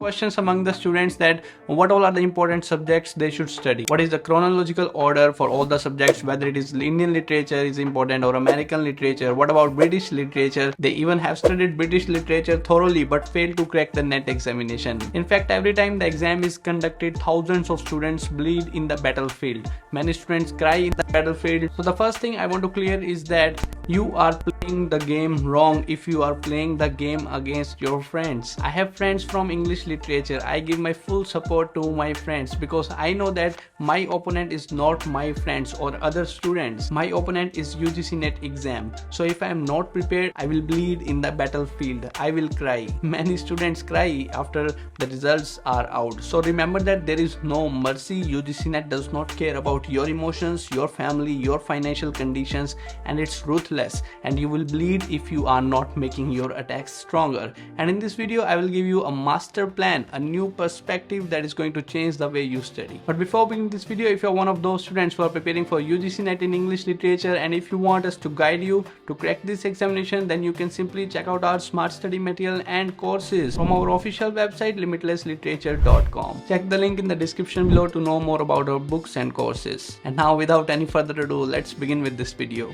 Questions among the students that what all are the important subjects they should study, what is the chronological order for all the subjects, whether it is Indian literature is important or American literature, what about British literature. They even have studied British literature thoroughly but failed to crack the NET examination. In fact, every time the exam is conducted, thousands of students bleed in the battlefield. Many students cry in the battlefield. So the first thing I want to clear is that you are playing the game wrong if you are playing the game against your friends. I have friends from English literature. I give my full support to my friends because I know that my opponent is not my friends or other students. My opponent is UGC-NET exam. So if I am not prepared, I will bleed in the battlefield. I will cry. Many students cry after the results are out. So remember that there is no mercy. UGC-NET does not care about your emotions, your family, your financial conditions, and it's ruthless. And you will bleed if you are not making your attacks stronger. And in this video I will give you a master plan, a new perspective that is going to change the way you study. But before beginning this video, if you are one of those students who are preparing for UGC-NET in English literature, and if you want us to guide you to crack this examination, then you can simply check out our smart study material and courses from our official website limitlessliterature.com. Check the link in the description below to know more about our books and courses. And now without any further ado, let's begin with this video.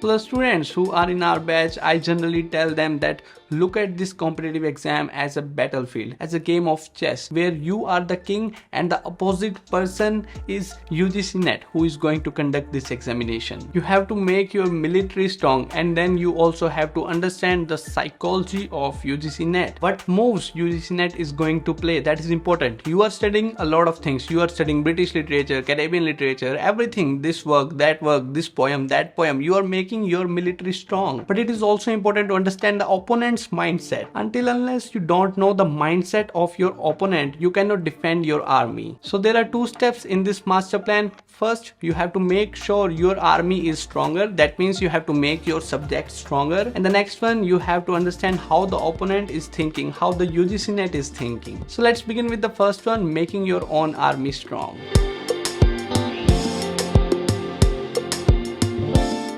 To the students who are in our batch, I generally tell them that look at this competitive exam as a battlefield, as a game of chess where you are the king and the opposite person is UGC-NET who is going to conduct this examination. You have to make your military strong, and then you also have to understand the psychology of UGC-NET. What moves UGC-NET is going to play, that is important. You are studying a lot of things. You are studying British literature, Caribbean literature, everything, this work, this poem, that poem. You are making your military strong. But it is also important to understand the opponent's mindset. Until unless you don't know the mindset of your opponent, you cannot defend your army. So there are two steps in this master plan. First, you have to make sure your army is stronger. That means you have to make your subject stronger. And the next one, you have to understand how the opponent is thinking, how the UGC-NET is thinking. So let's begin with the first one, making your own army strong.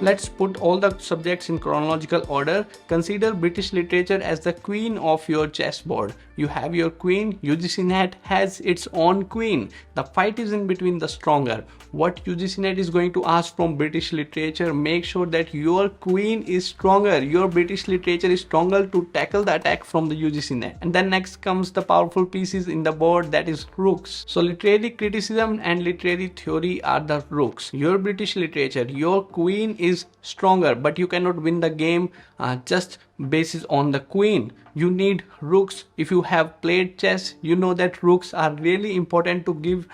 Let's put all the subjects in chronological order. Consider British literature as the queen of your chessboard. You have your queen, UGC-NET has its own queen. The fight is in between the stronger. What UGC-NET is going to ask from British literature, make sure that your queen is stronger, your British literature is stronger to tackle the attack from the UGC-NET. And then next comes the powerful pieces in the board, that is rooks. So literary criticism and literary theory are the rooks. Your British literature, your queen is stronger, but you cannot win the game just basis on the queen. You need rooks. If you have played chess, you know that rooks are really important to give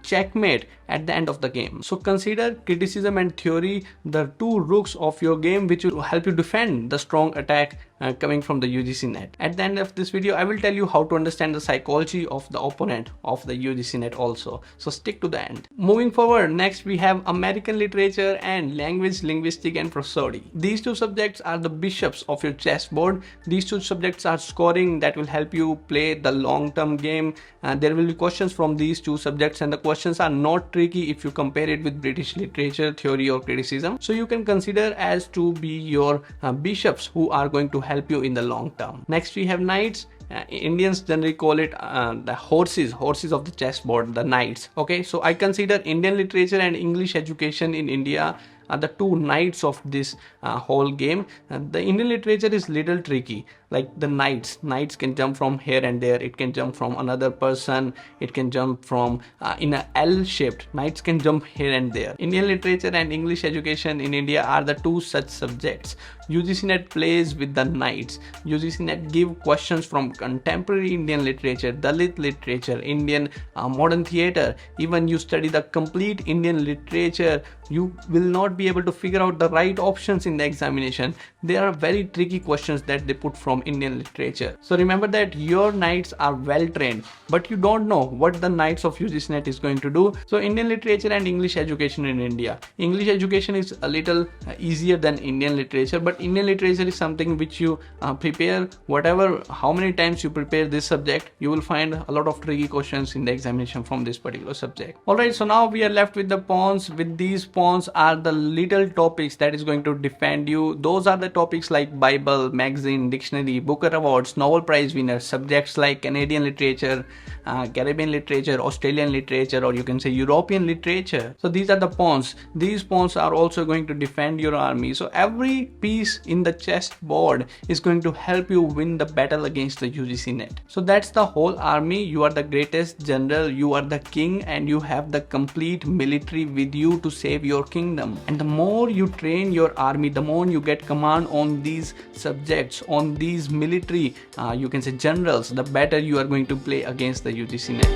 checkmate at the end of the game. So consider criticism and theory, the two rooks of your game, which will help you defend the strong attack coming from the UGC-NET. At the end of this video, I will tell you how to understand the psychology of the opponent of the UGC-NET also. So stick to the end. Moving forward, next we have American literature and language, linguistic and prosody. These two subjects are the bishops of your chessboard. These two subjects are scoring that will help you play the long-term game. There will be questions from these two subjects, and the questions are not tricky if you compare it with British literature, theory or criticism. So you can consider as to be your bishops who are going to help you in the long term. Next we have knights. Indians generally call it the horses of the chessboard, the knights. Okay, so I consider Indian literature and English education in India are the two knights of this whole game. The Indian literature is little tricky, like the knights can jump from here and there, it can jump from another person, it can jump from in a L shaped, knights can jump here and there. Indian literature and English education in India are the two such subjects. UGC-NET plays with the knights. UGC-NET give questions from contemporary Indian literature, Dalit literature, Indian modern theatre. Even you study the complete Indian literature, you will not be able to figure out the right options in the examination. There are very tricky questions that they put from Indian literature. So remember that your knights are well trained, but you don't know what the knights of UGC-NET is going to do. So Indian literature and English education in India. English education is a little easier than Indian literature, but Indian literature is something which you prepare whatever, how many times you prepare this subject, you will find a lot of tricky questions in the examination from this particular subject. Alright, so now we are left with the pawns. With these pawns are the little topics that is going to defend you. Those are the topics like Bible, magazine, dictionary, Booker Awards, Nobel Prize winners, subjects like Canadian literature, Caribbean literature, Australian literature, or you can say European literature. So these are the pawns. These pawns are also going to defend your army. So every piece in the chessboard is going to help you win the battle against the UGC-NET. So that's the whole army. You are the greatest general, you are the king, and you have the complete military with you to save your kingdom. And the more you train your army, the more you get command on these subjects, on these military, you can say generals, the better you are going to play against the UGC-NET.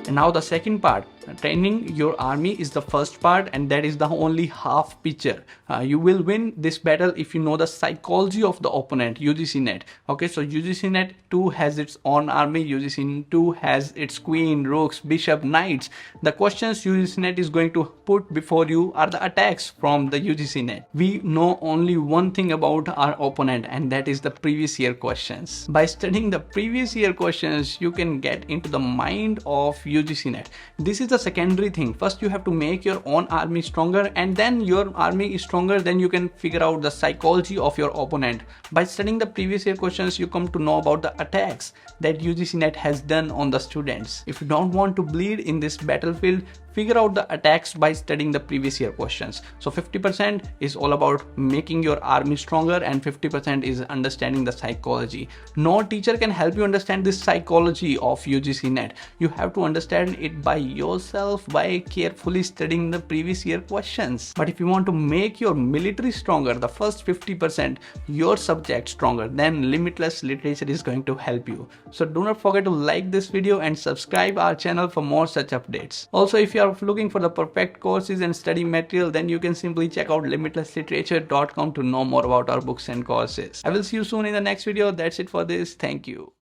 And now the second part, training your army, is the first part, and that is the only half picture. You will win this battle if you know the psychology of the opponent, UGC-NET. Okay, so UGC-NET 2 has its own army, UGC-NET 2 has its queen, rooks, bishop, knights. The questions UGC-NET is going to put before you are the attacks from the UGC-NET. We know only one thing about our opponent, and that is the previous year questions. By studying the previous year questions, you can get into the mind of UGC-NET. This is the secondary thing. First you have to make your own army stronger, and then your army is stronger, then you can figure out the psychology of your opponent. By studying the previous year questions, you come to know about the attacks that UGC-NET has done on the students. If you don't want to bleed in this battlefield, figure out the attacks by studying the previous year questions. So 50% is all about making your army stronger, and 50% is understanding the psychology. No teacher can help you understand this psychology of UGC-NET. You have to understand it by yourself by carefully studying the previous year questions. But if you want to make your military stronger, the first 50%, your subject stronger, then limitless literature is going to help you. So do not forget to like this video and subscribe our channel for more such updates. Also, if you are looking for the perfect courses and study material, then you can simply check out limitlessliterature.com to know more about our books and courses. I will see you soon in the next video. That's it for this. Thank you.